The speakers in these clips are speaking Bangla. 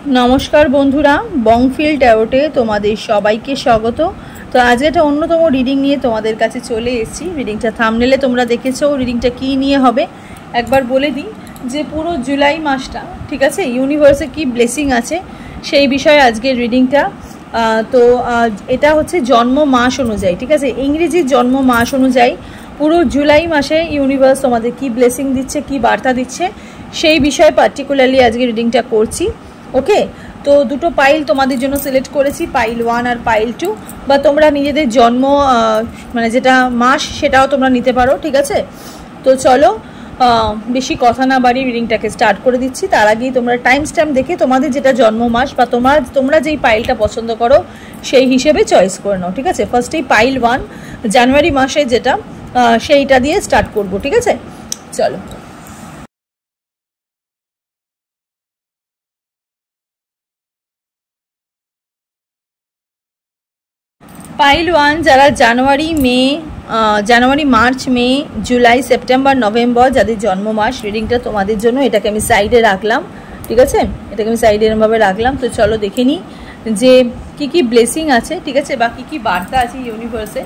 नमस्कार बंधुरा बंगफिल टैरोटे तुम्हारे सबाइके स्वागत। तो आज एक अन्यतम रिडिंग निये तुम्हादेर काछे चले एसेछि। रिडिंगटा थाम्बनेले तोमरा देखेছো। रिडिंगटा कि निये होबे एकबार बोले दी जे पुरो जुलाई मासटा ठीक आछे यूनिभार्से कि ब्लेसिंग आछे सेई विषये आजकेर रिडिंगटा। तो एटा होच्छे जन्म मास अनुयायी ठीक आछे इंग्रेजी जन्म मास अनुयायी पुरो जुलाई मासे यूनिभार्स तोमादेर कि ब्लेसिंग दिच्छे कि बार्ता दिच्छे सेई विषये पार्टिकुलारली आजके रिडिंगटा करछि। ओके तो दुटो पाइल तुम्हारे जो सिलेक्ट करेছি पाइल 1 और पाइल 2 বা তোমরা নিজেদের জন্ম মানে যেটা মাস সেটাও তোমরা নিতে পারো ঠিক আছে। তো চলো বেশি কথা না বাড়িয়ে রিডিংটাকে স্টার্ট করে দিচ্ছি। তার আগেই তোমরা টাইম স্ট্যাম্প দেখে তোমাদের যেটা জন্ম মাস বা তোমরা যেই পাইলটা পছন্দ করো সেই হিসেবে চয়েস করে নাও ঠিক আছে। ফার্স্টেই পাইল 1 জানুয়ারি মাসে যেটা সেইটা দিয়ে স্টার্ট করব ঠিক আছে। চলো पाइल 1 जरा জানুয়ারি मार्च मे जुलाई सेप्टेम्बर नवेम्बर যাদের জন্ম মাস রিডিংটা তোমাদের জন্য এটাকে আমি সাইডে রাখলাম ঠিক আছে। এটাকে আমি সাইডে এরকমভাবে রাখলাম। তো চলো দেখে নিই যে কি ব্লেসিং আছে ঠিক আছে বা কি বার্তা আছে ইউনিভার্সে।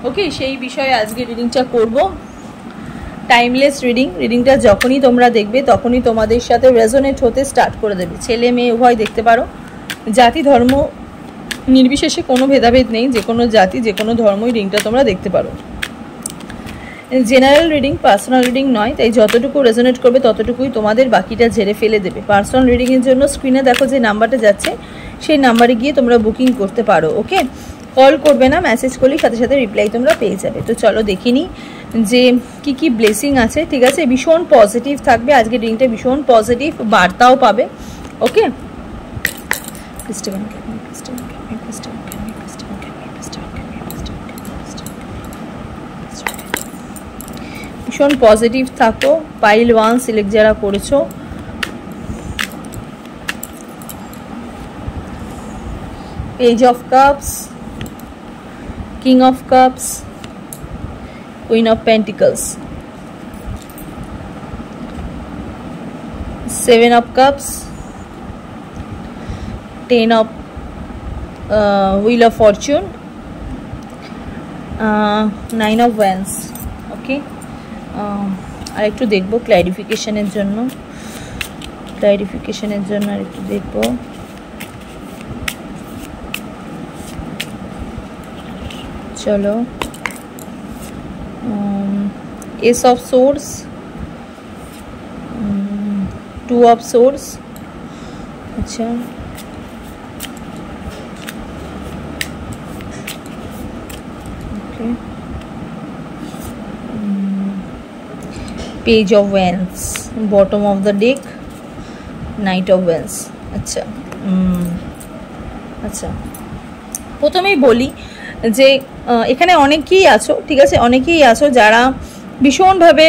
ওকে সেই বিষয়ে আজকে রিডিংটা করব। টাইমলেস রিডিংটা যখনই তোমরা দেখবে তখনই তোমাদের সাথে রেজোনেট হতে স্টার্ট করে দেবে। ছেলে মেয়ে উভয় দেখতে পারো, জাতি ধর্ম निर्विशेषे कोनो भेदाभेद नहीं, जे कोनो जाति जे कोनो धर्मई रिडिंगटा तोमरा देखते पारो। जेनारेल रिडिंग पार्सोनल रिडिंग नय, ताई যতটুকু রেজোনেট করবে ততটুকুই তোমাদের বাকিটা ঝেড়ে ফেলে দেবে। পার্সোনাল রিডিং এর জন্য স্ক্রিনে দেখো যে নাম্বারটা যাচ্ছে সেই নাম্বারে গিয়ে তোমরা বুকিং করতে পারো। ওকে কল করবে না, মেসেজ করলেই সাথে সাথে রিপ্লাই তোমরা পেয়ে যাবে। তো চলো দেখিনি যে কি ব্লেসিং আছে ঠিক আছে। ভীষণ পজিটিভ থাকবে আজকে রিডিংটা, ভীষণ পজিটিভ বার্তাও পাবে। ওকে ভীষণ পজিটিভ থাকো। পাইল 1 সিলেক্ট যারা করেছো page of cups, king of cups, queen of pentacles, 7 of cups, 10 of wheel of fortune, 9 of wands. Okay আর একটু দেখবো ক্ল্যারিফিকেশনের জন্য আর একটু দেখবো। চলো ace of swords, 2 of swords, আচ্ছা okay page of wands, bottom of the deck, knight of wands. अच्छा अच्छा प्रथमेই বলি যে এখানে অনেকেই আছো ঠিক আছে, অনেকেই আছো যারা ভীষণভাবে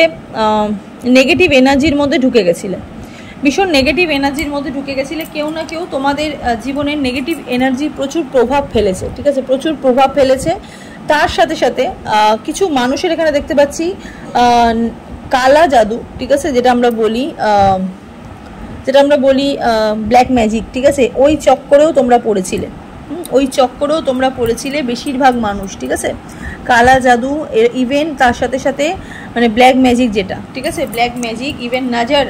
নেগেটিভ এনার্জির মধ্যে ঢুকে গেছিলে, ভীষণ নেগেটিভ এনার্জির মধ্যে ঢুকে গেছিলে। কেউ না কেউ তোমাদের জীবনের নেগেটিভ এনার্জি প্রচুর প্রভাব ফেলেছে ঠিক আছে, প্রচুর প্রভাব ফেলেছে। তার সাথে সাথে কিছু মানুষের এখানে দেখতে পাচ্ছি কালা জাদু ঠিক আছে, যেটা আমরা বলি ব্ল্যাক ম্যাজিক ঠিক আছে, ওই চক্করেও তোমরা পড়েছিলে বেশিরভাগ মানুষ ঠিক আছে। কালা জাদু ইভেন তার সাথে সাথে মানে ব্ল্যাক ম্যাজিক যেটা ঠিক আছে, ব্ল্যাক ম্যাজিক ইভেন নজর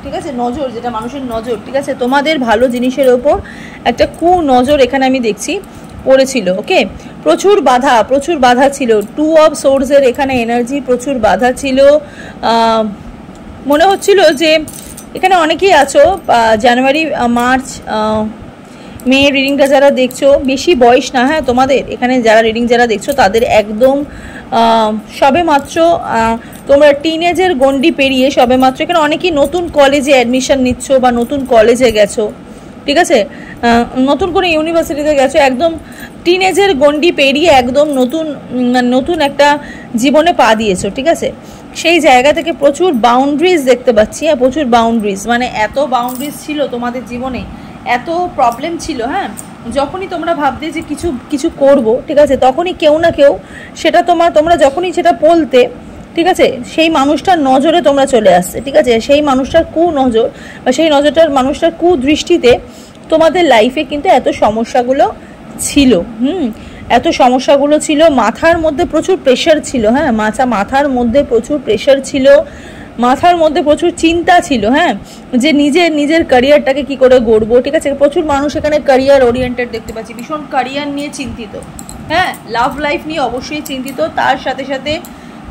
ঠিক আছে, নজর যেটা মানুষের নজর ঠিক আছে, তোমাদের ভালো জিনিসের ওপর একটা নজর এখানে আমি দেখছি পড়েছিল। ওকে প্রচুর বাধা ছিল। 2 অফ সোর্সের এখানে এনার্জি প্রচুর বাধা ছিল। মনে হচ্ছিল যে এখানে অনেকেই আছো জানুয়ারি মার্চ মে রিডিংটা যারা দেখছো বেশি বয়স না, হ্যাঁ তোমাদের এখানে যারা রিডিং যারা দেখছো তাদের একদম সবে মাত্র তোমরা টিনেজের গণ্ডি পেরিয়ে সবে মাত্র এখানে অনেকেই নতুন কলেজে অ্যাডমিশন নিচ্ছ বা নতুন কলেজে গেছো ঠিক আছে, নতুন করে ইউনিভার্সিটিতে গেছো, একদম টিনেজের গণ্ডি পেরিয়ে একদম নতুন একটা জীবনে পা দিয়েছো ঠিক আছে। সেই জায়গা থেকে প্রচুর বাউন্ডারিজ দেখতে পাচ্ছি, প্রচুর বাউন্ডারিজ মানে এত বাউন্ডারিজ ছিল তোমাদের জীবনে, এত প্রবলেম ছিল। হ্যাঁ যখনই তোমরা ভাবতে যে কিছু করব ঠিক আছে, তখনই কেউ না কেউ সেটা তোমরা যখনই সেটা বলতে ঠিক আছে সেই মানুষটার নজরে তোমরা চলে আসছে ঠিক আছে, সেই মানুষটার কুনজর বা সেই মানুষটার কুদৃষ্টিতে তোমাদের লাইফে কিন্তু এত সমস্যাগুলো ছিল। এত সমস্যাগুলো ছিল, মাথার মধ্যে প্রচুর প্রেশার ছিল। হ্যাঁ, মাথার মধ্যে প্রচুর প্রেশার ছিল, মাথার মধ্যে প্রচুর চিন্তা ছিল। হ্যাঁ, যে নিজের ক্যারিয়ারটাকে কি করে গড়বো। ঠিক আছে, প্রচুর মানুষ এখানে ক্যারিয়ার ওরিয়েন্টেড দেখতে পাচ্ছি, ভীষণ ক্যারিয়ার নিয়ে চিন্তিত। হ্যাঁ, লাভ লাইফ নিয়ে অবশ্যই চিন্তিত, তার সাথে সাথে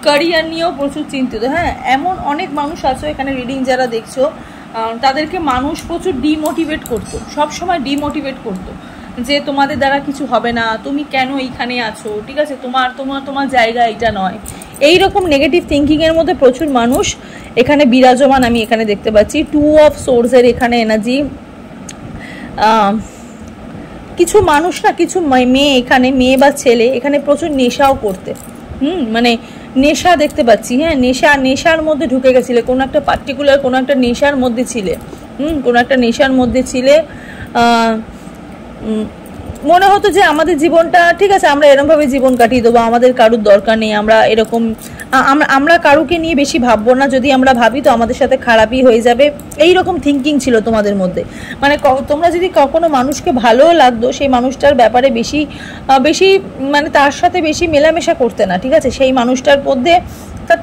ক্যারিয়ার নিয়েও প্রচুর চিন্তিত। হ্যাঁ, এমন অনেক মানুষ আছে এখানে রিডিং যারা দেখছো, তাদেরকে মানুষ প্রচুর ডিমোটিভেট করতো, সবসময় ডিমোটিভেট করতো যে তোমাদের দ্বারা কিছু হবে না, তুমি কেন এইখানে আছো, ঠিক আছে, তোমার জায়গা এটা নয়। এই রকম নেগেটিভ থিঙ্কিংয়ের মধ্যে প্রচুর মানুষ এখানে বিরাজমান আমি এখানে দেখতে পাচ্ছি। 2 অফ সোর্সের এখানে এনার্জি। কিছু মানুষ না, কিছু মেয়ে এখানে, মেয়ে বা ছেলে এখানে প্রচুর নেশাও করতে, মানে নেশা দেখতে পাচ্ছি। হ্যাঁ, নেশার মধ্যে ঢুকে গেছিলে, কোনো একটা পার্টিকুলার কোনো একটা নেশার মধ্যে ছিলে। কোনো একটা নেশার মধ্যে ছিলে। মনে হতো যে আমাদের জীবনটা ঠিক আছে, আমরা এরকমভাবে জীবন কাটিয়ে দেবো, আমাদের কারুর দরকার নেই, আমরা এরকম আমরা কারুকে নিয়ে বেশি ভাববো না, যদি আমরা ভাবি তো আমাদের সাথে খারাপই হয়ে যাবে। এই রকম থিঙ্কিং ছিল তোমাদের মধ্যে। মানে তোমরা যদি কখনো মানুষকে ভালোও লাগতো, সেই মানুষটার ব্যাপারে বেশি মানে তার সাথে বেশি মেলামেশা করতে না। ঠিক আছে, সেই মানুষটার মধ্যে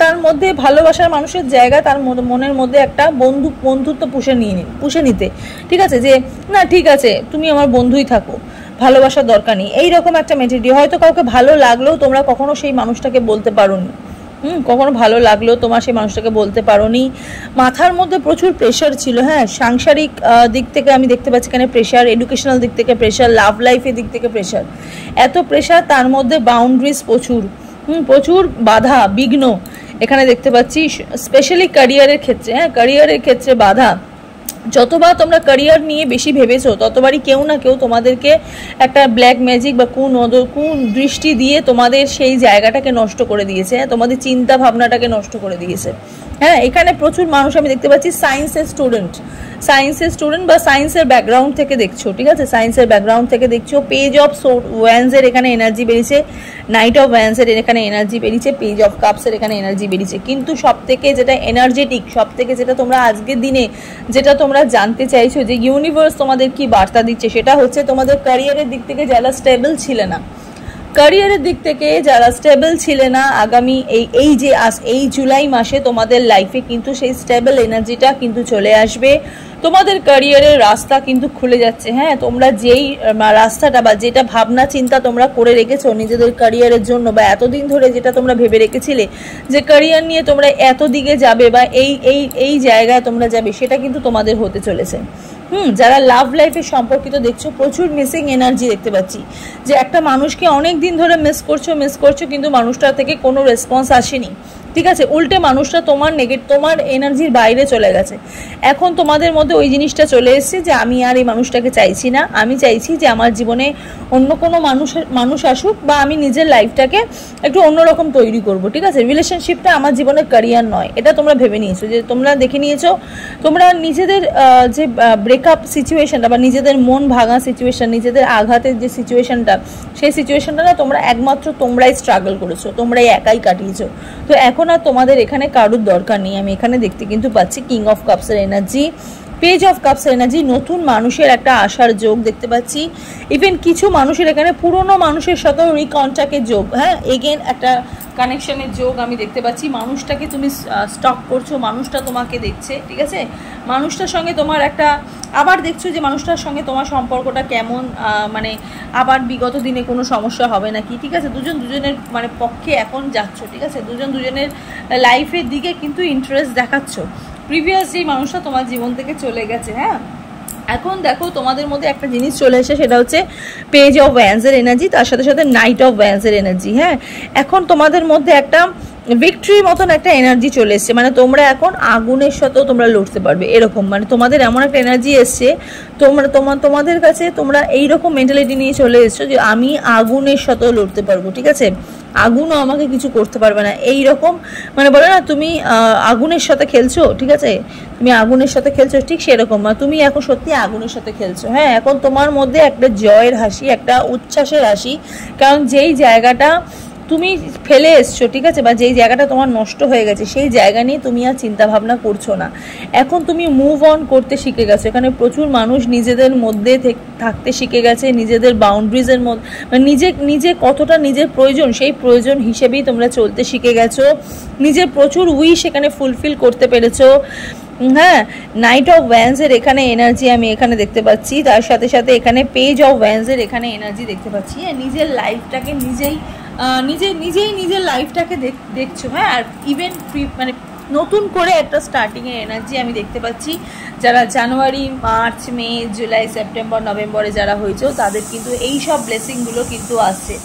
তার মধ্যে ভালোবাসার মানুষের জায়গা, তার মনের মধ্যে একটা বন্ধুত্ব পুষে নিতে। ঠিক আছে, যে না ঠিক আছে তুমি আমার বন্ধুই থাকো, ভালোবাসার দরকার নেই, এইরকম একটা মেন্টালিটি। হয়তো কাউকে ভালো লাগলেও তোমরা কখনো সেই মানুষটাকে বলতে পারোনি। কখনো ভালো লাগলেও তোমার সেই মানুষটাকে বলতে পারোনি। মাথার মধ্যে প্রচুর প্রেশার ছিল। হ্যাঁ, সাংসারিক দিক থেকে আমি দেখতে পাচ্ছি এখানে প্রেশার, এডুকেশনাল দিক থেকে প্রেশার, লাভ লাইফের দিক থেকে প্রেশার। এত প্রেশার, তার মধ্যে বাউন্ডারিজ প্রচুর বাধা বিঘ্ন এখানে দেখতে পাচ্ছি, স্পেশালি ক্যারিয়ারের ক্ষেত্রে। হ্যাঁ, ক্যারিয়ারের ক্ষেত্রে বাধা। যতবার তোমরা ক্যারিয়ার নিয়ে বেশি ভেবেছো, ততবারই কেউ না কেউ তোমাদেরকে একটা ব্ল্যাক ম্যাজিক বা কোন দৃষ্টি দিয়ে তোমাদের সেই জায়গাটাকে নষ্ট করে দিয়েছে। হ্যাঁ, তোমাদের চিন্তা ভাবনাটাকে নষ্ট করে দিয়েছে। হ্যাঁ, এখানে প্রচুর মানুষ আমি দেখতে পাচ্ছি সায়েন্সের স্টুডেন্ট বা সায়েন্সের ব্যাকগ্রাউন্ড থেকে দেখছো। ঠিক আছে, সায়েন্সের ব্যাকগ্রাউন্ড থেকে দেখছো। পেজ অফ ওয়ান্সের এখানে এনার্জি বেরিয়েছে, নাইট অফ ওয়ান্সের এখানে এনার্জি বেরিয়েছে, পেজ অফ কাপসের এখানে এনার্জি বেরিয়েছে। কিন্তু সব থেকে যেটা এনার্জেটিক, সব থেকে যেটা তোমরা আজকের দিনে যেটা তোমরা জানতে চাইছো যে ইউনিভার্স তোমাদের কি বার্তা দিচ্ছে, সেটা হচ্ছে তোমাদের ক্যারিয়ারের দিক থেকে যারা স্টেবল ছিলে না, আগামী এই জুলাই মাসে তোমাদের লাইফে কিন্তু সেই স্টেবল এনার্জিটা কিন্তু চলে আসবে। তোমাদের ক্যারিয়ারের রাস্তা কিন্তু খুলে যাচ্ছে। হ্যাঁ, তোমরা যেই রাস্তাটা বা যেটা ভাবনা চিন্তা তোমরা করে রেখেছো নিজেদের ক্যারিয়ারের জন্য, বা এতদিন ধরে যেটা তোমরা ভেবে রেখেছিলে যে ক্যারিয়ার নিয়ে তোমরা এত দিকে যাবে বা এই জায়গায় তোমরা যাবে, সেটা কিন্তু তোমাদের হতে চলেছে। যারা লাভ লাইফের সম্পর্কিত দেখছো, প্রচুর মিসিং এনার্জি দেখতে পাচ্ছি, যে একটা মানুষকে অনেক দিন ধরে মিস করছো কিন্তু মানুষটা থেকে কোনো রেসপন্স আসেনি। ঠিক আছে, উল্টে মানুষটা তোমার এনার্জির বাইরে চলে গেছে। এখন তোমাদের মধ্যে ওই জিনিসটা চলে এসেছে যে আমি আর এই মানুষটাকে চাইছি না, আমি চাইছি যে আমার জীবনে অন্য কোনো মানুষ আসুক, বা আমি নিজের লাইফটাকে একটু অন্যরকম তৈরি করব। ঠিক আছে, রিলেশনশিপটা আমার জীবনের ক্যারিয়ার নয়, এটা তোমরা ভেবে নিয়েছো, যে তোমরা দেখে নিয়েছো তোমরা নিজেদের যে ব্রেকআপ সিচুয়েশনটা বা নিজেদের মন ভাঙা সিচুয়েশন, নিজেদের আঘাতের যে সিচুয়েশনটা, সেই সিচুয়েশনটা না তোমরা একমাত্র তোমরাই স্ট্রাগল করেছো, তোমরাই একাই কাটিয়েছো। তো এখন আর তোমাদের এখানে কারুর দরকার নেই। আমি এখানে দেখতে কিন্তু পাচ্ছি কিং অফ কাপসের এনার্জি, পেজ অফ কাপসের এনার্জি, নতুন মানুষের একটা আসার যোগ দেখতে পাচ্ছি। ইভেন কিছু মানুষের এখানে পুরনো মানুষের সাথেও রিকন্ট্যাক্টের যোগ। হ্যাঁ, এগেন একটা কানেকশনের যোগ আমি দেখতে পাচ্ছি। মানুষটাকে তুমি স্টক করছো, মানুষটা তোমাকে দেখছে। ঠিক আছে, মানুষটার সঙ্গে তোমার একটা আবার দেখছো যে মানুষটার সঙ্গে তোমার সম্পর্কটা কেমন, মানে আবার বিগত দিনে কোনো সমস্যা হবে নাকি। ঠিক আছে, দুজনের মানে পক্ষে এখন যাচ্ছ। ঠিক আছে, দুজনের লাইফের দিকে কিন্তু ইন্টারেস্ট দেখাচ্ছ। প্রিভিয়াস যেই মানুষটা তোমার জীবন থেকে চলে গেছে, হ্যাঁ, এখন দেখো তোমাদের মধ্যে একটা জিনিস চলে এসে, সেটা হচ্ছে পেজ অফ ওয়ান্সের এনার্জি, তার সাথে সাথে নাইট অফ ওয়ান্সের এনার্জি। হ্যাঁ, এখন তোমাদের মধ্যে একটা ভিক্টরির মতন একটা এনার্জি চলে এসছে, মানে তোমরা এখন আগুনের সাথেও তোমরা লড়তে পারবে, এরকম মানে তোমাদের এমন একটা এনার্জি এসছে, তোমাদের কাছে তোমরা এইরকম মেন্টালিটি নিয়ে চলে এসছো যে আমি আগুনের সাথেও লড়তে পারবো। ঠিক আছে, আগুনও আমাকে কিছু করতে পারবে না, এইরকম মানে বলে না তুমি আগুনের সাথে খেলছো। ঠিক আছে, তুমি আগুনের সাথে খেলছো, ঠিক সেরকম তুমি এখন সত্যি আগুনের সাথে খেলছো। হ্যাঁ, এখন তোমার মধ্যে একটা জয়ের হাসি, একটা উচ্ছ্বাসের হাসি, কারণ যেই জায়গাটা তুমি ফেলে এসছো, ঠিক আছে, বা যেই জায়গাটা তোমার নষ্ট হয়ে গেছে সেই জায়গা নিয়ে তুমি আর চিন্তা ভাবনা করছো না। এখন তুমি মুভ অন করতে শিখে গেছো। এখানে প্রচুর মানুষ নিজেদের মধ্যে থাকতে শিখে গেছে, নিজেদের বাউন্ডারিজের মধ্যে, মানে নিজে কতটা নিজের প্রয়োজন সেই প্রয়োজন হিসেবেই তোমরা চলতে শিখে গেছো। নিজের প্রচুর উইশ এখানে ফুলফিল করতে পেরেছো। হ্যাঁ, নাইট অফ ওয়ান্সের এখানে এনার্জি আমি এখানে দেখতে পাচ্ছি, তার সাথে সাথে এখানে পেজ অফ ওয়ান্সের এখানে এনার্জি দেখতে পাচ্ছি। নিজের লাইফটাকে নিজের লাইফটাকে দেখছো। হ্যাঁ, আর ইভেন মানে নতুন করে একটা স্টার্টিংয়ের এনার্জি আমি দেখতে পাচ্ছি। যারা জানুয়ারি, মার্চ, মে, জুলাই, সেপ্টেম্বর, নভেম্বরে যারা হয়েছে তাদের কিন্তু এই সব ব্লেসিংগুলো কিন্তু আসছে।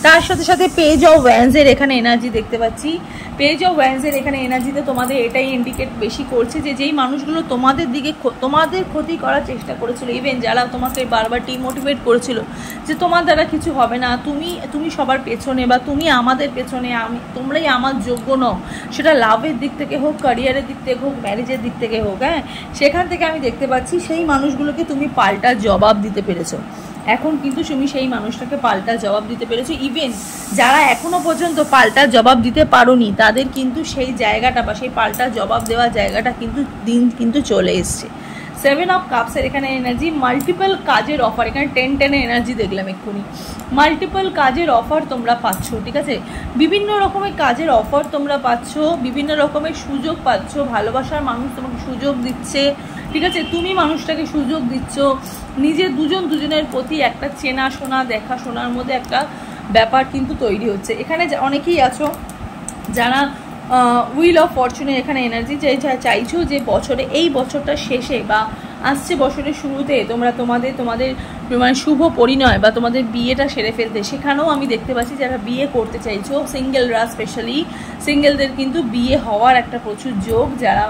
তার সাথে সাথে পেজ অফ ওয়ান্সের এখানে এনার্জি দেখতে পাচ্ছি। পেজ অফ ওয়ান্সের এখানে এনার্জিতে তোমাদের এটাই ইন্ডিকেট বেশি করছে যে যেই মানুষগুলো তোমাদের দিকে তোমাদের ক্ষতি করার চেষ্টা করেছিল, ইভেন যারা তোমাকে বারবার ডিমোটিভেট করেছিল যে তোমার দ্বারা কিছু হবে না, তুমি সবার পেছনে, বা তুমি আমাদের পেছনে, তোমরাই আমার যোগ্য নও, সেটা লাভের দিক থেকে হোক, ক্যারিয়ারের দিক থেকে হোক, ম্যারেজের দিক থেকে হোক, হ্যাঁ, সেখান থেকে আমি দেখতে পাচ্ছি সেই মানুষগুলোকে তুমি পাল্টা জবাব দিতে পেরেছো। এখন কিন্তু তুমি সেই মানুষটাকে পাল্টা জবাব দিতে পেরেছো। ইভেন যারা এখনো পর্যন্ত পাল্টা জবাব দিতে পারোনি তাদের কিন্তু সেই জায়গাটা বা সেই পাল্টা জবাব দেওয়া জায়গাটা কিন্তু দিন কিন্তু চলে এসছে। 7 অফ কাপসের এখানে এনার্জি, মাল্টিপল কাজের অফার, এখানে 10 এনার্জি দেখলাম এক্ষুনি। মাল্টিপল কাজের অফার তোমরা পাচ্ছ, ঠিক আছে, বিভিন্ন রকমের কাজের অফার তোমরা পাচ্ছ, বিভিন্ন রকমের সুযোগ পাচ্ছ, ভালোবাসার মানুষ তোমাকে সুযোগ দিচ্ছে, ঠিক আছে, তুমি মানুষটাকে সুযোগ দিচ্ছ, নিজের দুজনের প্রতি একটা চেনাশোনা দেখাশোনার মধ্যে একটা ব্যাপার কিন্তু তৈরি হচ্ছে। এখানে অনেকেই আছো যারা হুইল অফ ফরচুনের এখানে এনার্জি চাইছো যে বছরে, এই বছরটা শেষে বা আসছে বছরের শুরুতে তোমরা তোমাদের মানে শুভ পরিণয় বা তোমাদের বিয়েটা সেরে ফেলতে। সেখানেও আমি দেখতে পাচ্ছি যারা বিয়ে করতে চাইছো, সিঙ্গেলরা, স্পেশালি সিঙ্গেলদের কিন্তু বিয়ে হওয়ার একটা প্রচুর যোগ। যারা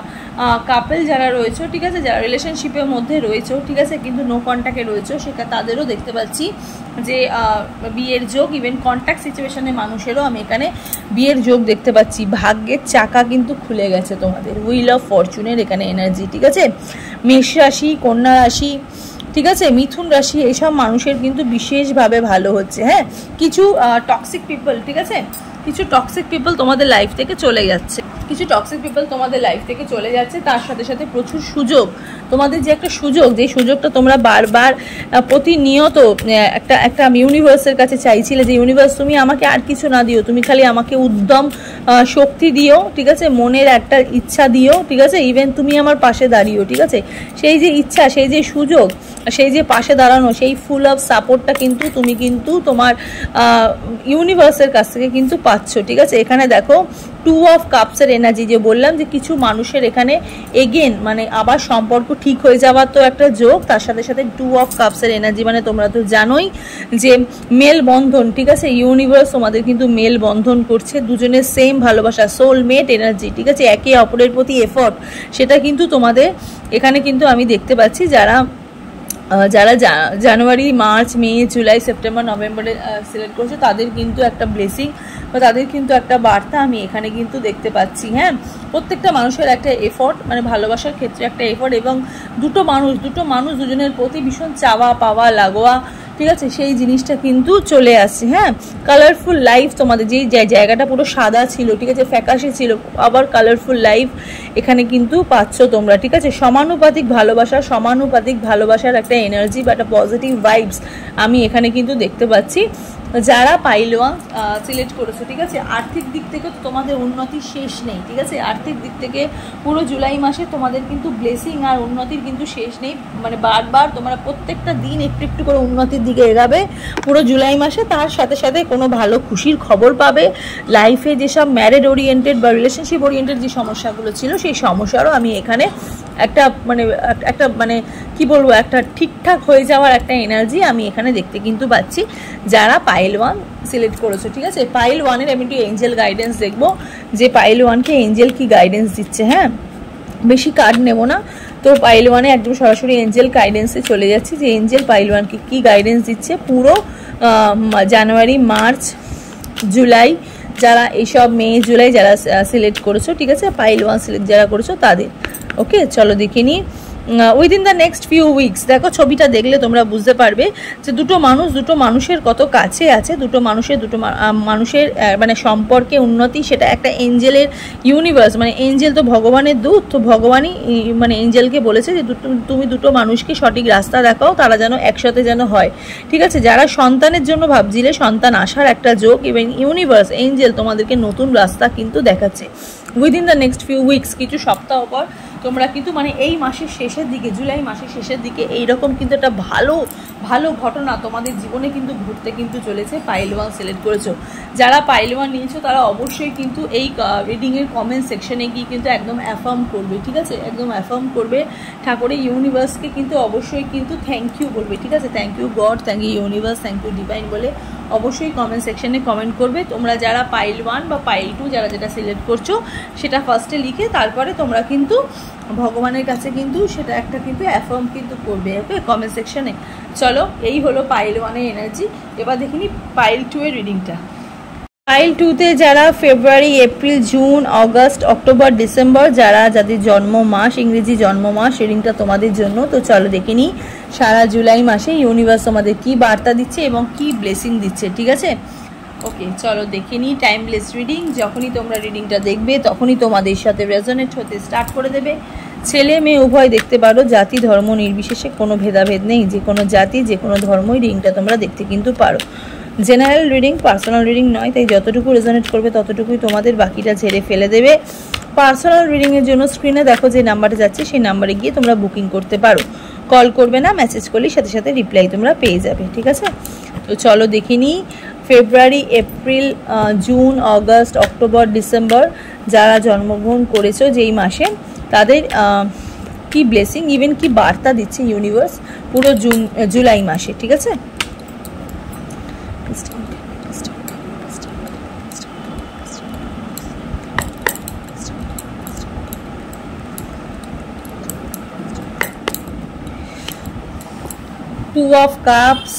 কাপল যারা রয়েছে, ঠিক আছে, যারা রিলেশনশিপের মধ্যে রয়েছে, ঠিক আছে, কিন্তু নো কন্ট্যাক্টে রয়েছে, সেটা তাদেরও দেখতে পাচ্ছি যে বিয়ের যোগ। ইভেন কন্ট্যাক্ট সিচুয়েশনের মানুষেরও আমি এখানে বিয়ের যোগ দেখতে পাচ্ছি। ভাগ্যের চাকা কিন্তু খুলে গেছে তোমাদের, হুইল অফ ফরচুনের এখানে এনার্জি, ঠিক আছে। মেষ রাশি, কন্যা রাশি, ঠিক আছে, মিথুন রাশি, এইসব মানুষের কিন্তু বিশেষভাবে ভালো হচ্ছে। হ্যাঁ, কিছু টক্সিক পিপল, ঠিক আছে, কিছু টক্সিক পিপল তোমাদের লাইফ থেকে চলে যাচ্ছে, তার সাথে সাথে প্রচুর সুযোগ, তোমাদের যে একটা সুযোগ, যে সুযোগটা তোমরা বারবার প্রতিনিয়ত একটা ইউনিভার্সের কাছে চাইছিলে যে ইউনিভার্স তুমি আমাকে আর কিছু না দিও, তুমি খালি আমাকে উদ্যম শক্তি দিও, ঠিক আছে, মনের একটা ইচ্ছা দিও, ঠিক আছে, ইভেন তুমি আমার পাশে দাঁড়িও, ঠিক আছে, সেই যে ইচ্ছা, সেই যে সুযোগ, সেই যে পাশে দাঁড়ানো, সেই ফুল অফ সাপোর্টটা কিন্তু তুমি কিন্তু তোমার ইউনিভার্সের কাছ থেকে কিন্তু পাচ্ছ, ঠিক আছে। এখানে দেখো 2 অফ কাপসের এনার্জি, যে বললাম যে কিছু মানুষের এখানে এগেন মানে আবার সম্পর্ক ঠিক হয়ে যাওয়ার তো একটা যোগ, তার সাথে সাথে 2 অফ কাপসের এনার্জি মানে তোমরা তো জানোই যে মেল বন্ধন, ঠিক আছে, ইউনিভার্স তোমাদের কিন্তু মেল বন্ধন করছে, দুজনের সেম ভালোবাসা, সোলমেট এনার্জি, ঠিক আছে, একে অপরের প্রতি এফর্ট, সেটা কিন্তু তোমাদের এখানে কিন্তু আমি দেখতে পাচ্ছি। যারা জানুয়ারি, মার্চ, মে, জুলাই, সেপ্টেম্বর, নভেম্বরে সিলেক্ট করছে তাদের কিন্তু একটা ব্লেসিং বা তাদের কিন্তু একটা বার্তা আমি এখানে কিন্তু দেখতে পাচ্ছি। হ্যাঁ, প্রত্যেকটা মানুষের একটা এফর্ট, মানে ভালোবাসার ক্ষেত্রে একটা এফর্ট, এবং দুটো মানুষ দুজনের প্রতি ভীষণ চাওয়া পাওয়া লাগোয়া, ঠিক আছে, সেই জিনিসটা কিন্তু চলে আসছে। হ্যাঁ, কালারফুল লাইফ, তোমাদের যে জায়গাটা পুরো সাদা ছিল, ঠিক আছে, ফ্যাকাশে ছিল, আবার কালারফুল লাইফ এখানে কিন্তু পাচ্ছ তোমরা, ঠিক আছে। সমানুপাতিক ভালোবাসার একটা এনার্জি বা একটা পজিটিভ ভাইবস আমি এখানে কিন্তু দেখতে পাচ্ছি। যারা পাইল 1 সিলেক্ট করেছো, ঠিক আছে, আর্থিক দিক থেকে তো তোমাদের উন্নতির শেষ নেই, ঠিক আছে, আর্থিক দিক থেকে পুরো জুলাই মাসে তোমাদের কিন্তু ব্লেসিং আর উন্নতির কিন্তু শেষ নেই, মানে বারবার তোমরা প্রত্যেকটা দিন একটু একটু করে উন্নতির দিকে এগাবে পুরো জুলাই মাসে। তার সাথে সাথে কোনো ভালো খুশির খবর পাবে। লাইফে যেসব ম্যারেড ওরিয়েন্টেড বা রিলেশনশিপ ওরিয়েন্টেড যে সমস্যাগুলো ছিল সেই সমস্যারও আমি এখানে একটা মানে কি বলবো, একটা ঠিকঠাক হয়ে যাওয়ার একটা এনার্জি আমি এখানে দেখতে কিন্তু পাচ্ছি। যারা পাইল 1 সিলেক্ট করেছো, ঠিক আছে, পাইল 1-এর আমি একটু এঞ্জেল গাইডেন্স দেখবো যে পাইল 1-কে এঞ্জেল কি গাইডেন্স দিচ্ছে। হ্যাঁ, বেশি কার্ড নেবো না, তো পাইল 1-এ একদম সরাসরি এঞ্জেল গাইডেন্সে চলে যাচ্ছি যে এঞ্জেল পাইল 1-কে কী গাইডেন্স দিচ্ছে পুরো জানুয়ারি, মার্চ, জুলাই, যারা এইসব মে, জুলাই যারা সিলেক্ট করেছো, ঠিক আছে, পাইল 1 সিলেক্ট যারা করেছো তাদের। ওকে, চলো দেখে নিই within the next few weeks, দেখো ছবিটা দেখলে তোমরা বুঝতে পারবে যে দুটো মানুষের কত কাছে আছে, দুটো মানুষের মানে সম্পর্কে উন্নতি, সেটা একটা এঞ্জেলের ইউনিভার্স, মানে এঞ্জেল তো ভগবানের দূত, তো ভগবানই মানে এঞ্জেলকে বলেছে যে তুমি দুটো মানুষকে সঠিক রাস্তা দেখাও, তারা যেন একসাথে যেন হয়, ঠিক আছে। যারা সন্তানের জন্য ভাবছিলে, সন্তান আসার একটা যোগ, এবং ইউনিভার্স এঞ্জেল তোমাদেরকে নতুন রাস্তা কিন্তু দেখাচ্ছে within the next few weeks, কিছু সপ্তাহ পর তোমরা কিন্তু মানে এই মাসের শেষের দিকে, জুলাই মাসের শেষের দিকে এইরকম কিন্তু একটা ভালো ঘটনা তোমাদের জীবনে কিন্তু ঘটতে কিন্তু চলেছে। পাইল 1 সিলেক্ট করেছো, যারা পাইল 1 নিয়েছো তারা অবশ্যই কিন্তু এই রিডিংয়ের কমেন্ট সেকশনে গিয়ে কিন্তু একদম অ্যাফার্ম করবে, ঠিক আছে, একদম অ্যাফার্ম করবে ঠাকুরের ইউনিভার্সকে কিন্তু অবশ্যই কিন্তু থ্যাংক ইউ বলবে, ঠিক আছে, thank you God, thank you universe, thank you divine বলে অবশ্যই কমেন্ট সেকশনে কমেন্ট করবে। তোমরা যারা পাইল 1 বা পাইল 2 যারা যেটা সিলেক্ট করছো সেটা ফার্স্টে লিখে তারপরে তোমরা কিন্তু ভগবানের কাছে কিন্তু সেটা একটা কিন্তু অ্যাফার্ম কিন্তু করবে, ওকে, কমেন্ট সেকশনে। চলো, এই হলো পাইল 1-এর এনার্জি। এবার দেখিনি পাইল 2 এর রিডিংটা। পাইল 2-তে যারা February, April, June, August, October, December, যাদের জন্ম মাস, ইংরেজি জন্ম মাস, রিডিংটা তোমাদের জন্য। তো চলো দেখে নিই সারা জুলাই মাসে ইউনিভার্স তোমাদের কি বার্তা দিচ্ছে এবং কি ব্লেসিং দিচ্ছে, ঠিক আছে। ওকে, চলো দেখে নিই টাইমলেস রিডিং। যখনই তোমরা রিডিংটা দেখবে তখনই তোমাদের সাথে রেজোনেট হতে স্টার্ট করে দেবে। ছেলে মেয়ে উভয় দেখতে পারো, জাতি ধর্ম নির্বিশেষে কোনো ভেদাভেদ নেই, যে কোনো জাতি যে কোনো ধর্মই রিডিংটা তোমরা দেখতে কিন্তু পারো। জেনারেল রিডিং, পার্সোনাল রিডিং নয়, তাই যতটুকু রেজোনেট করবে ততটুকুই তোমাদের, বাকিটা ঝেড়ে ফেলে দেবে। পার্সোনাল রিডিংয়ের জন্য স্ক্রিনে দেখো যে নাম্বারটা যাচ্ছে, সেই নাম্বারে গিয়ে তোমরা বুকিং করতে পারো। কল করবে না, মেসেজ করলেই সাথে সাথে রিপ্লাই তোমরা পেয়ে যাবে, ঠিক আছে। তো চলো দেখে নিই February, April, June, August, October, December যারা জন্মগ্রহণ করেছো যেই মাসে, তাদের কি ব্লেসিং ইভেন কি বার্তা দিচ্ছে ইউনিভার্স পুরো জুলাই মাসে, ঠিক আছে। Two of Cups,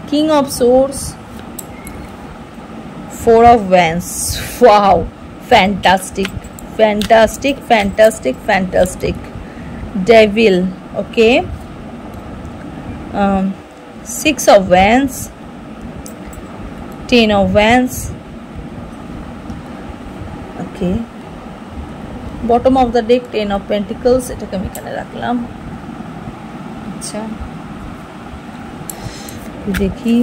King of Swords, Four of Wands. Wow, fantastic, fantastic, fantastic, fantastic. Devil, okay. 6 of Wands, 10 of Wands, okay. Bottom of the deck 10 of Pentacles, এটাকে আমি এখানে রাখলাম। আচ্ছা, দেখি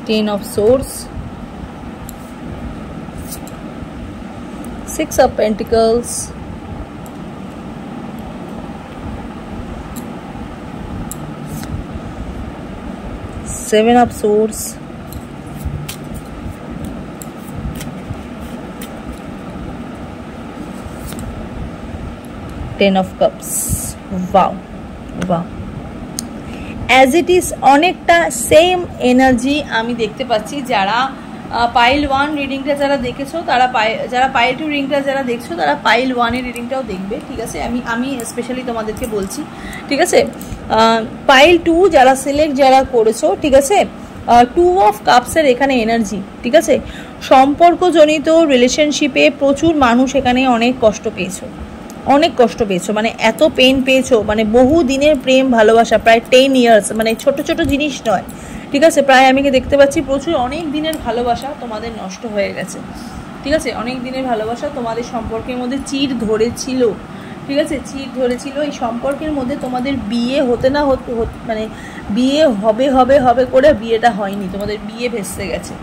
Ten of Swords, 6 of Pentacles, 7 of Swords, 10 of Cups. Wow, wow. As it is অনেকটা সেম এনার্জি আমি দেখতে পাচ্ছি। যারা পাইল 1 রিডিংটা যারা দেখেছো তারা যারা পাইল 2 রিডিংটা যারা দেখছো তারা পাইল 1-এর রিডিংটাও দেখবে, ঠিক আছে। আমি স্পেশালি তোমাদেরকে বলছি, ঠিক আছে। পাইল 2 যারা সিলেক্ট যারা করেছো, ঠিক আছে, 2 অফ কাপসের এখানে এনার্জি, ঠিক আছে। সম্পর্কজনিত রিলেশনশিপে প্রচুর মানুষ এখানে অনেক কষ্ট পেয়েছো, মানে এত পেন পেয়েছো, মানে বহু দিনের প্রেম ভালোবাসা, প্রায় 10 ইয়ার্স, মানে ছোট ছোট জিনিস নয়, ঠিক আছে। প্রায় আমি দেখতে পাচ্ছি প্রচুর অনেক দিনের ভালোবাসা তোমাদের নষ্ট হয়ে গেছে, ঠিক আছে। অনেক দিনের ভালোবাসা তোমাদের সম্পর্কের মধ্যে চির ধরেছিল, ঠিক আছে, চির ধরেছিল। এই সম্পর্কের মধ্যে তোমাদের বিয়ে হতে না হতে মানে বিয়ে হবে করে বিয়েটা হয়নি, তোমাদের বিয়ে ভেস্তে গেছে,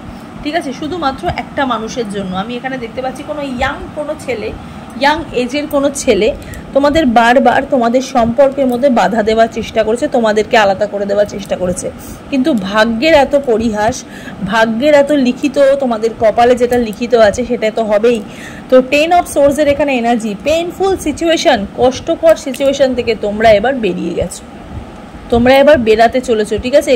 ঠিক আছে, শুধুমাত্র একটা মানুষের জন্য। আমি এখানে দেখতে পাচ্ছি কোনো ইয়াং এজের কোনো ছেলে তোমাদের বারবার তোমাদের সম্পর্কের মধ্যে বাধা দেওয়ার চেষ্টা করেছে, তোমাদেরকে আলাদা করে দেওয়ার চেষ্টা করেছে, কিন্তু ভাগ্যের এত পরিহাস, ভাগ্যের এত লিখিত, তোমাদের কপালে যেটা লিখিত আছে সেটা তো হবেই। তো 10 অফ সোর্সের এখানে এনার্জি, পেইনফুল সিচুয়েশন, কষ্টকর সিচুয়েশন থেকে তোমরা এবার বেরিয়ে গেছো, তোমরা এবার বেরাতে চলেছো, ঠিক আছে।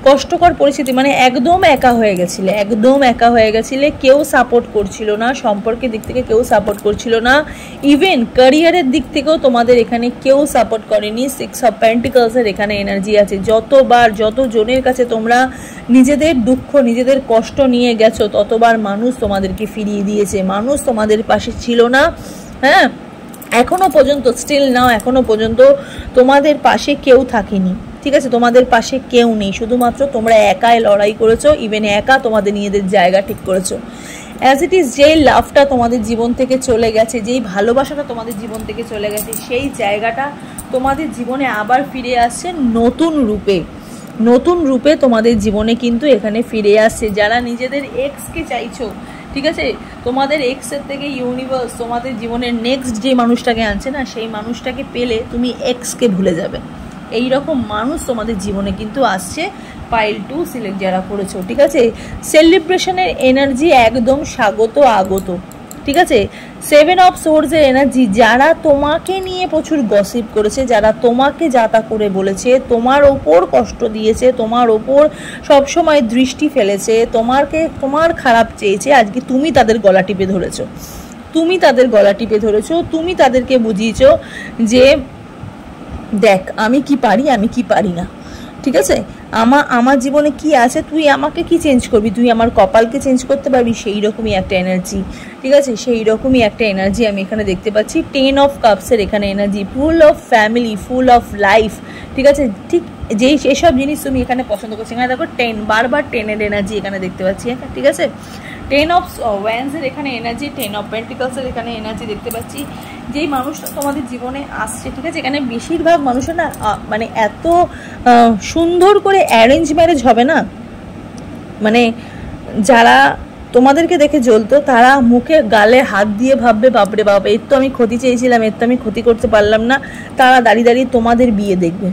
কষ্টকর পরিস্থিতি, মানে একদম একা হয়ে গেছিলে, একদম একা হয়ে গেছিলে, কেউ সাপোর্ট করছিল না, সম্পর্কের দিক থেকে কেউ সাপোর্ট করছিল না, ইভেন ক্যারিয়ারের দিক থেকেও তোমাদের এখানে কেউ সাপোর্ট করেনি। 6 অফ পেন্টিকলসের এখানে এনার্জি আছে। যতবার যত জনের কাছে তোমরা নিজেদের দুঃখ নিজেদের কষ্ট নিয়ে গেছো, ততবার মানুষ তোমাদেরকে ফিরিয়ে দিয়েছে, মানুষ তোমাদের পাশে ছিল না। হ্যাঁ, এখনো পর্যন্ত স্টিল নাও এখনো পর্যন্ত তোমাদের পাশে কেউ থাকেনি, ঠিক আছে। তোমাদের পাশে কেউ নেই, শুধুমাত্র তোমরা একাই লড়াই করেছো, ইভেন একা তোমাদের নিজেদের জায়গা ঠিক করেছো। অ্যাজ ইট ইজ, যেই লাভটা তোমাদের জীবন থেকে চলে গেছে, যেই ভালোবাসাটা তোমাদের জীবন থেকে চলে গেছে, সেই জায়গাটা তোমাদের জীবনে আবার ফিরে আসছে নতুন রূপে, নতুন রূপে তোমাদের জীবনে কিন্তু এখানে ফিরে আসছে। যারা নিজেদের এক্সকে চাইছো, ঠিক আছে, তোমাদের এক্সের থেকে ইউনিভার্স তোমাদের জীবনের নেক্সট যে মানুষটাকে আনছে না, সেই মানুষটাকে পেলে তুমি এক্সকে ভুলে যাবে। এই রকম মানুষ তোমাদের জীবনে কিন্তু আসছে। পাইল 2 সিলেক্ট যারা করেছো, ঠিক আছে। সেলিব্রেশনের এনার্জি একদম স্বাগত আগত, ঠিক আছে। 7 অফ সোর্সের এনার্জি, যারা তোমাকে নিয়ে প্রচুর গসিপ করেছে, যারা তোমাকে যাতা করে বলেছে, তোমার ওপর কষ্ট দিয়েছে, তোমার ওপর সবসময় দৃষ্টি ফেলেছে, তোমার খারাপ চেয়েছে, আজকে তুমি তাদের গলা টিপে ধরেছো, তুমি তাদের গলা টিপে ধরেছো, তুমি তাদেরকে বুঝিয়েছো যে দেখ আমি কি পারি, আমি কি পারি না, ঠিক আছে। আমার জীবনে কি আছে, তুই আমাকে কি চেঞ্জ করবি, তুই আমার কপালকে চেঞ্জ করতে পারবি, সেই রকমই একটা এনার্জি, ঠিক আছে। সেই রকমই একটা এনার্জি আমি এখানে দেখতে পাচ্ছি। 10 অফ কাপসের এখানে energy, full of family, full of life, ঠিক আছে। ঠিক যেই এসব জিনিস তুমি এখানে পছন্দ করছো, এখানে দেখো 10 বারবার 10-এর এনার্জি এখানে দেখতে পাচ্ছি, ঠিক আছে। 10 অফ ওয়ান্সের এখানে এনার্জি, 10 অফ পেন্টিকলসের এখানে এনার্জি দেখতে পাচ্ছি। যেই মানুষটা তোমাদের জীবনে আসছে, ঠিক আছে, এখানে বেশিরভাগ মানুষের না মানে এত সুন্দর করে অ্যারেঞ্জ ম্যারেজ হবে না, মানে যারা তোমাদেরকে দেখে জ্বলতো, তারা মুখে গালে হাত দিয়ে ভাববে বাপরে বাপ, এর তো আমি ক্ষতি চেয়েছিলাম, এর তো আমি ক্ষতি করতে পারলাম না, তারা দাঁড়িয়ে দাঁড়িয়ে তোমাদের বিয়ে দেখবে,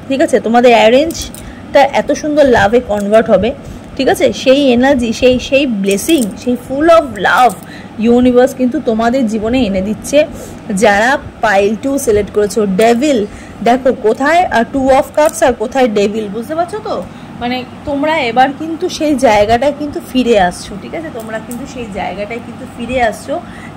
ঠিক আছে। তোমাদের অ্যারেঞ্জটা এত সুন্দর লাভে কনভার্ট হবে, ঠিক আছে। সেই এনার্জি, সেই ব্লেসিং, সেই ফুল অফ লাভ ইউনিভার্স কিন্তু তোমাদের জীবনে এনে দিচ্ছে। যারা পাইল 2 সিলেক্ট করেছো, ডেভিল, দেখো কোথায় 2 অফ কাপস আর কোথায় ডেভিল, বুঝতে পারছো তো। মানে তোমরা এবার কিন্তু সেই জায়গাটায় কিন্তু ফিরে আসছো, ঠিক আছে। তোমরা কিন্তু সেই জায়গাটায় কিন্তু ফিরে আসছো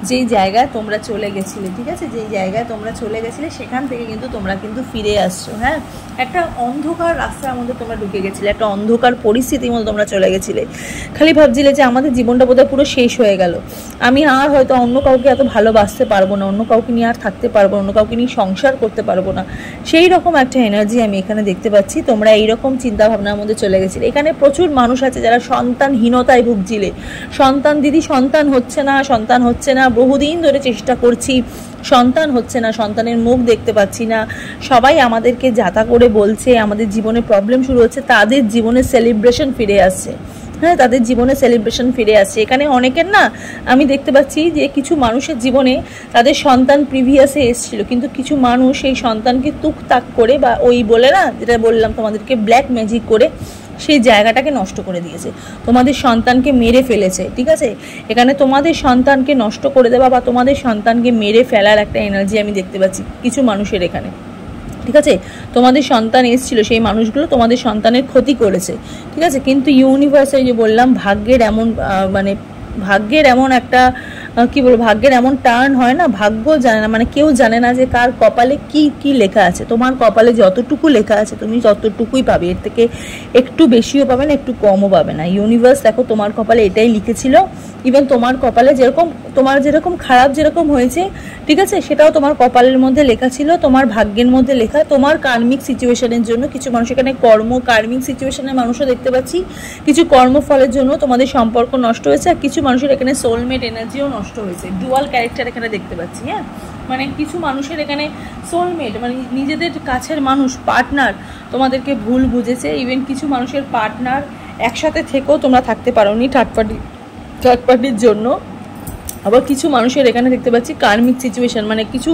যেই জায়গায় তোমরা চলে গেছিলে, ঠিক আছে। যেই জায়গায় তোমরা চলে গেছিলে সেখান থেকে কিন্তু তোমরা কিন্তু ফিরে আসছো। হ্যাঁ, একটা অন্ধকার রাস্তার মধ্যে তোমরা ঢুকে গেছিলে, একটা অন্ধকার পরিস্থিতির মধ্যে তোমরা চলে গেছিলে, খালি ভাবছিলে যে আমাদের জীবনটা বোধহয় পুরো শেষ হয়ে গেল, আমি আর হয়তো অন্য কাউকে এত ভালোবাসতে পারবো না, অন্য কাউকে নিয়ে আর থাকতে পারবো না, অন্য কাউকে নিয়ে সংসার করতে পারবো না, সেই রকম একটা এনার্জি আমি এখানে দেখতে পাচ্ছি। তোমরা এইরকম চিন্তাভাবনার মধ্যে চলে গেছিলে। এখানে প্রচুর মানুষ আছে যারা সন্তানহীনতায় ভুগছিলে, সন্তান দিদি সন্তান হচ্ছে না, সন্তান হচ্ছে না, বহুদিন ধরে চেষ্টা করছি, সন্তান হচ্ছে না, সন্তানের মুখ দেখতে পাচ্ছি না, সবাই আমাদেরকে যাতা করে বলছে, আমাদের জীবনে প্রবলেম শুরু হচ্ছে, তাদের জীবনে সেলিব্রেশন ফিরে আসছে। হ্যাঁ, তাদের জীবনে সেলিব্রেশন ফিরে আসছে। এখানে অনেকের না আমি দেখতে পাচ্ছি যে কিছু মানুষের জীবনে তাদের সন্তান প্রিভিয়াসে এসেছিল, কিন্তু কিছু মানুষ সেই সন্তানকে তুকতাক করে বা ওই বলে না, যেটা বললাম তোমাদেরকে, ব্ল্যাক ম্যাজিক করে সেই জায়গাটাকে নষ্ট করে দিয়েছে, তোমাদের সন্তানকে মেরে ফেলেছে, ঠিক আছে। এখানে তোমাদের সন্তানকে নষ্ট করে দেওয়া বা তোমাদের সন্তানকে মেরে ফেলার একটা এনার্জি আমি দেখতে পাচ্ছি কিছু মানুষের এখানে, ঠিক আছে। তোমাদের সন্তান এসেছিল, সেই মানুষগুলো তোমাদের সন্তানের ক্ষতি করেছে, ঠিক আছে। কিন্তু ইউনিভার্সে যে বললাম, ভাগ্যের এমন মানে ভাগ্যের এমন একটা কি বলবো, ভাগ্যের এমন টার্ন হয় না, ভাগ্য জানে না, মানে কেউ জানে না যে কার কপালে কি কি লেখা আছে। তোমার কপালে যতটুকু লেখা আছে তুমি ততটুকুই পাবে, এর থেকে একটু বেশিও পাবে না, একটু কমও পাবে না। ইউনিভার্স দেখো তোমার কপালে এটাই লিখেছিল। ইভেন তোমার কপালে যেরকম, তোমার যেরকম খারাপ যেরকম হয়েছে, ঠিক আছে, সেটাও তোমার কপালের মধ্যে লেখা ছিল, তোমার ভাগ্যের মধ্যে লেখা। তোমার কার্মিক সিচুয়েশনের জন্য কিছু মানুষ এখানে কার্মিক সিচুয়েশনের মানুষও দেখতে পাচ্ছি, কিছু কর্মফলের জন্য তোমাদের সম্পর্ক নষ্ট হয়েছে, আর কিছু মানুষের এখানে সোলমেট এনার্জিও নষ্ট হয়েছে, ডুয়াল ক্যারেক্টার এখানে দেখতে পাচ্ছি। হ্যাঁ, মানে কিছু মানুষের এখানে সোলমেট মানে নিজেদের কাছের মানুষ, পার্টনার তোমাদেরকে ভুল বুঝেছে। ইভেন কিছু মানুষের পার্টনার একসাথে থেকেও তোমরা থাকতে পারোনি থার্ড পার্টির জন্য। আবার কিছু মানুষের এখানে দেখতে পাচ্ছি কার্মিক সিচুয়েশন, মানে কিছু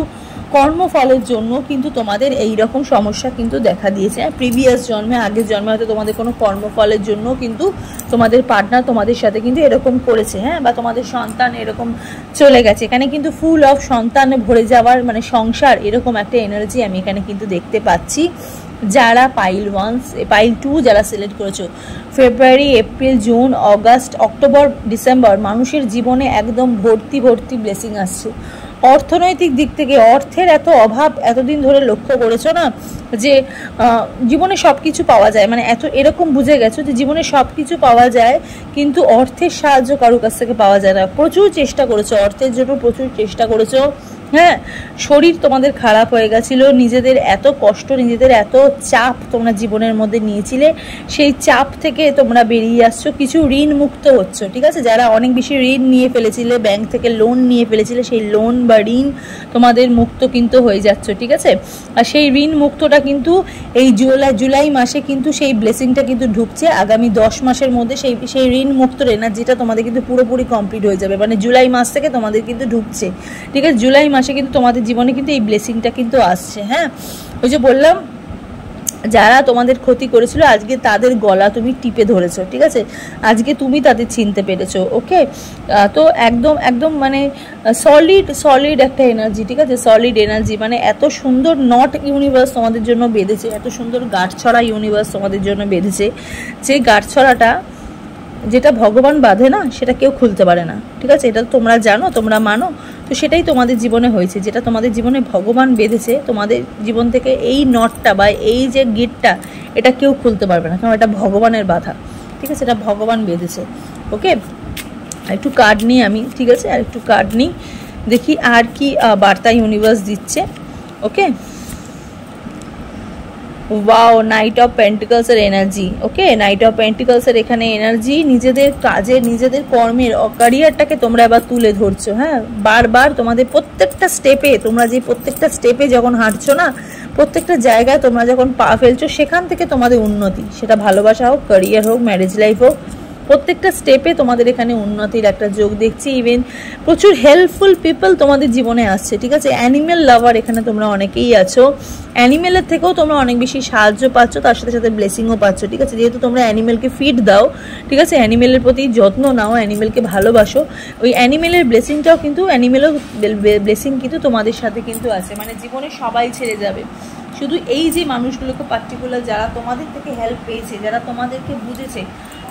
কর্মফলের জন্য কিন্তু তোমাদের এই রকম সমস্যা কিন্তু দেখা দিয়েছে। প্রিভিয়াস জন্মে, আগের জন্মে হয়তো তোমাদের কোনো কর্মফলের জন্য কিন্তু তোমাদের পার্টনার তোমাদের সাথে কিন্তু এরকম করেছে, হ্যাঁ, বা তোমাদের সন্তান এরকম চলে গেছে। এখানে কিন্তু ফুল অফ সন্তানে ভরে যাওয়ার মানে সংসার, এরকম একটা এনার্জি আমি এখানে কিন্তু দেখতে পাচ্ছি। যারা পাইল 1 পাইল 2 যারা সিলেক্ট করেছো, February, April, June, August, October, December মানুষের জীবনে একদম ভর্তি ভর্তি ব্লেসিং আসছে। অর্থনৈতিক দিক থেকে অর্থের এত অভাব এতদিন ধরে লক্ষ্য করেছো না, যে জীবনে সব কিছু পাওয়া যায়, মানে এরকম বুঝে গেছো যে জীবনে সব কিছু পাওয়া যায়, কিন্তু অর্থের সাহায্য কারোর কাছ থেকে পাওয়া যায় না। প্রচুর চেষ্টা করেছো, অর্থের জন্য প্রচুর চেষ্টা করেছো, হ্যাঁ, শরীর তোমাদের খারাপ হয়ে গেছিলো, নিজেদের এত কষ্ট, নিজেদের এত চাপ তোমরা জীবনের মধ্যে নিয়েছিলে, সেই চাপ থেকে তোমরা বেরিয়ে আসছো, কিছু ঋণ মুক্ত হচ্ছ, ঠিক আছে। যারা অনেক বেশি ঋণ নিয়ে ফেলেছিলে, ব্যাংক থেকে লোন নিয়ে ফেলেছিলে, সেই লোন বা ঋণ তোমাদের মুক্ত কিন্তু হয়ে যাচ্ছ, ঠিক আছে। আর সেই ঋণ মুক্তটা কিন্তু এই জুলাই মাসে কিন্তু সেই ব্লেসিংটা কিন্তু ঢুকছে। আগামী 10 মাসের মধ্যে সেই ঋণ মুক্তর এনার্জিটা তোমাদের কিন্তু পুরোপুরি কমপ্লিট হয়ে যাবে, মানে জুলাই মাস থেকে তোমাদের কিন্তু ঢুকছে, ঠিক আছে। জুলাই মাসে কিন্তু তোমাদের জীবনে কিন্তু এই ব্লেসিংটা কিন্তু আসছে, হ্যাঁ। ওই যে বললাম, যারা তোমাদের ক্ষতি করেছিল আজকে তাদের গলা তুমি টিপে ধরেছো, ঠিক আছে। আজকে তুমি তাদের চিনতে পেরেছো, ওকে। তো একদম একদম মানে সলিড একটা এনার্জি, ঠিক আছে, সলিড এনার্জি। মানে এত সুন্দর নট ইউনিভার্স তোমাদের জন্য বেঁধেছে, এত সুন্দর গাঁটছড়া ইউনিভার্স তোমাদের জন্য বেঁধেছে, যে গাঁটছড়াটা যেটা ভগবান বাঁধে না সেটা কেউ খুলতে পারে না, ঠিক আছে। এটা তোমরা জানো, তোমরা মানো, তো সেটাই তোমাদের জীবনে হয়েছে। যেটা তোমাদের জীবনে ভগবান বেঁধেছে তোমাদের জীবন থেকে, এই নটটা বা এই যে গেটটা, এটা কেউ খুলতে পারবে না, কারণ এটা ভগবানের বাধা, ঠিক আছে, এটা ভগবান বেঁধেছে, ওকে। একটু কার্ড নিই আমি, ঠিক আছে, আর একটু কার্ড নিই, দেখি আর কি বার্তা ইউনিভার্স দিচ্ছে, ওকে। ওয়াও, নাইট অফ পেন্টিকলসের এনার্জি, ওকে। নাইট অফ পেন্টিকলসের এখানে এনার্জি, নিজেদের কাজের, নিজেদের কর্মের, ক্যারিয়ারটাকে তোমরা এবার তুলে ধরছো, হ্যাঁ। বারবার তোমাদের প্রত্যেকটা স্টেপে, তোমরা যে প্রত্যেকটা স্টেপে যখন হাঁটছো না, প্রত্যেকটা জায়গায় তোমরা যখন পা ফেলছো, সেখান থেকে তোমাদের উন্নতি, সেটা ভালোবাসা হোক, ক্যারিয়ার হোক, ম্যারেজ লাইফ হোক, প্রত্যেকটা স্টেপে তোমাদের এখানে উন্নতির একটা যোগ দেখছি। ইভেন প্রচুর হেল্পফুল পিপল তোমাদের জীবনে আসছে, ঠিক আছে। অ্যানিমেল লাভার এখানে তোমরা অনেকেই আছো, অ্যানিমেলের থেকেও তোমরা অনেক বেশি সাহায্য পাচ্ছ, তার সাথে সাথে ব্লেসিংও পাচ্ছ, ঠিক আছে। যেহেতু তোমরা অ্যানিমেলকে ফিড দাও, ঠিক আছে, অ্যানিমেলের প্রতি যত্ন নাও, অ্যানিমেলকে ভালোবাসো, ওই অ্যানিমেলের ব্লেসিংটাও কিন্তু, অ্যানিমেলও ব্লেসিং কিন্তু তোমাদের সাথে কিন্তু আছে। মানে জীবনে সবাই ছেড়ে যাবে, শুধু এই যে মানুষগুলোকে পার্টিকুলার যারা তোমাদের থেকে হেল্প পেয়েছে, যারা তোমাদেরকে বুঝেছে,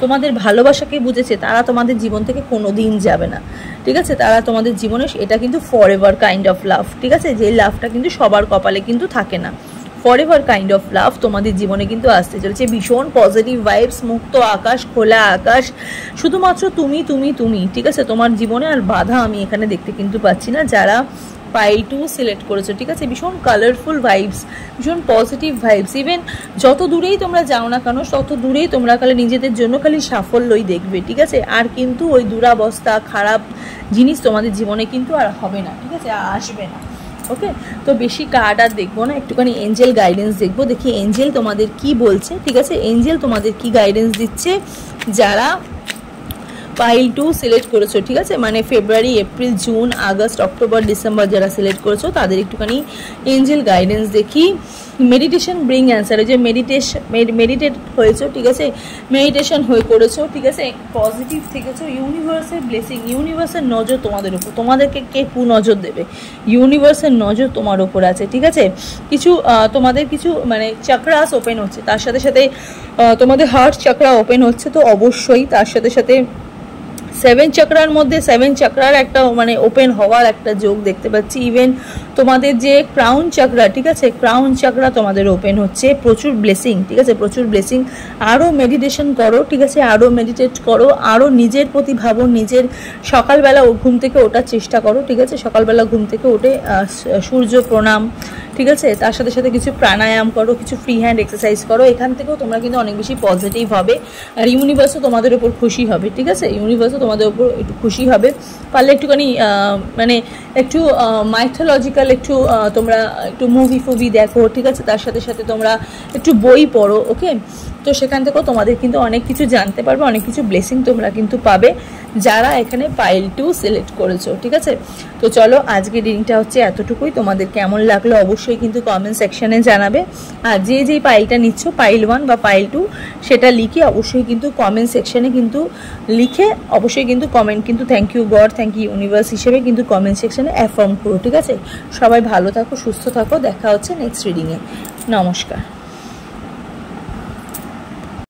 তোমাদের ভালোবাসাকে বুঝেছে, তারা তোমাদের জীবন থেকে কোনো দিন যাবে না, ঠিক আছে। তারা তোমাদের জীবনে, এটা কিন্তু for ever kind of love, ঠিক আছে। যে লাভটা কিন্তু সবার কপালে কিন্তু থাকে না, for ever kind of love তোমাদের জীবনে কিন্তু আসতে চলেছে। ভীষণ পজিটিভ ভাইবস, মুক্ত আকাশ, খোলা আকাশ, শুধুমাত্র তুমি তুমি তুমি, ঠিক আছে। তোমার জীবনে আর বাধা আমি এখানে দেখতে কিন্তু পাচ্ছি না। যারা পাইল 2 সিলেক্ট করেছো, ঠিক আছে, ভীষণ কালারফুল ভাইবস, ভীষণ পজিটিভ ভাইবস। ইভেন যত দূরেই তোমরা যাও না কেন, তত দূরেই তোমরা খালি নিজেদের জন্য খালি সাফল্যই দেখবে, ঠিক আছে। আর কিন্তু ওই দুরাবস্থা, খারাপ জিনিস তোমাদের জীবনে কিন্তু আর হবে না, ঠিক আছে, আসবে না, ওকে। তো বেশি কার্ড আর দেখবো না, একটুখানি এঞ্জেল গাইডেন্স দেখবো, দেখি এঞ্জেল তোমাদের কি বলছে, ঠিক আছে। এঞ্জেল তোমাদের কি গাইডেন্স দিচ্ছে যারা পাইল 2 সিলেক্ট করেছো, ঠিক আছে, মানে February, April, June, August, October, December যারা সিলেক্ট করেছো, তাদের একটুখানি এঞ্জেল গাইডেন্স দেখি। মেডিটেশন ব্রিং অ্যান্সার, যে মেডিটেট হয়েছো, ঠিক আছে, মেডিটেশন হয়ে করেছো, ঠিক আছে, পজিটিভ থেকেছো, ইউনিভার্সের ব্লেসিং, ইউনিভার্সের নজর তোমাদের উপর, তোমাদেরকে কে নজর দেবে, ইউনিভার্সের নজর তোমার উপর আছে, ঠিক আছে। কিছু তোমাদের কিছু মানে চাকরাস ওপেন হচ্ছে, তার সাথে সাথে তোমাদের হার্ট চাকরা ওপেন হচ্ছে, তো অবশ্যই তার সাথে সাথে 7 চাকরার মধ্যে 7 চাকরার একটা মানে ওপেন হওয়ার একটা যোগ দেখতে পাচ্ছি। ইভেন তোমাদের যে ক্রাউন চাকরা, ঠিক আছে, ক্রাউন চাকরা তোমাদের ওপেন হচ্ছে, প্রচুর ব্লেসিং, ঠিক আছে, প্রচুর ব্লেসিং। আরও মেডিটেশন করো, ঠিক আছে, আরও মেডিটেট করো, আরও নিজের প্রতি ভাবো, নিজের সকালবেলা ঘুম থেকে ওঠার চেষ্টা করো, ঠিক আছে, সকালবেলা ঘুম থেকে উঠে সূর্য প্রণাম, ঠিক আছে, তার সাথে সাথে কিছু প্রাণায়াম করো, কিছু ফ্রি হ্যান্ড এক্সারসাইজ করো, এখান থেকেও তোমরা কিন্তু অনেক বেশি পজিটিভ হবে। আর ইউনিভার্সও তোমাদের উপর খুশি হবে, ঠিক আছে, ইউনিভার্সও তোমাদের উপর একটু খুশি হবে। পারলে একটুখানি মানে একটু মাইথোলজিক্যাল একটু তোমরা একটু মুভি দেখো, ঠিক আছে, তার সাথে সাথে তোমরা একটু বই পড়ো, ওকে। তো সেখান থেকেও তোমাদের কিন্তু অনেক কিছু জানতে পারবে, অনেক কিছু ব্লেসিং তোমরা কিন্তু পাবে যারা এখানে পাইল 2 সিলেক্ট করেছো, ঠিক আছে। তো চলো, আজকে রিডিংটা হচ্ছে এতটুকুই। তোমাদের কেমন লাগলো অবশ্যই কিন্তু কমেন্ট সেকশনে জানাবে। আর যেই পাইলটা নিচ্ছ, পাইল 1 বা পাইল 2, সেটা লিখে অবশ্যই কিন্তু কমেন্ট সেকশনে কিন্তু লিখে অবশ্যই কিন্তু কমেন্ট কিন্তু thank you God, thank you universe হিসেবে কিন্তু কমেন্ট সেকশনে অ্যাফার্ম করো, ঠিক আছে। সবাই ভালো থাকো, সুস্থ থাকো, দেখা হচ্ছে নেক্সট রিডিংয়ে। নমস্কার।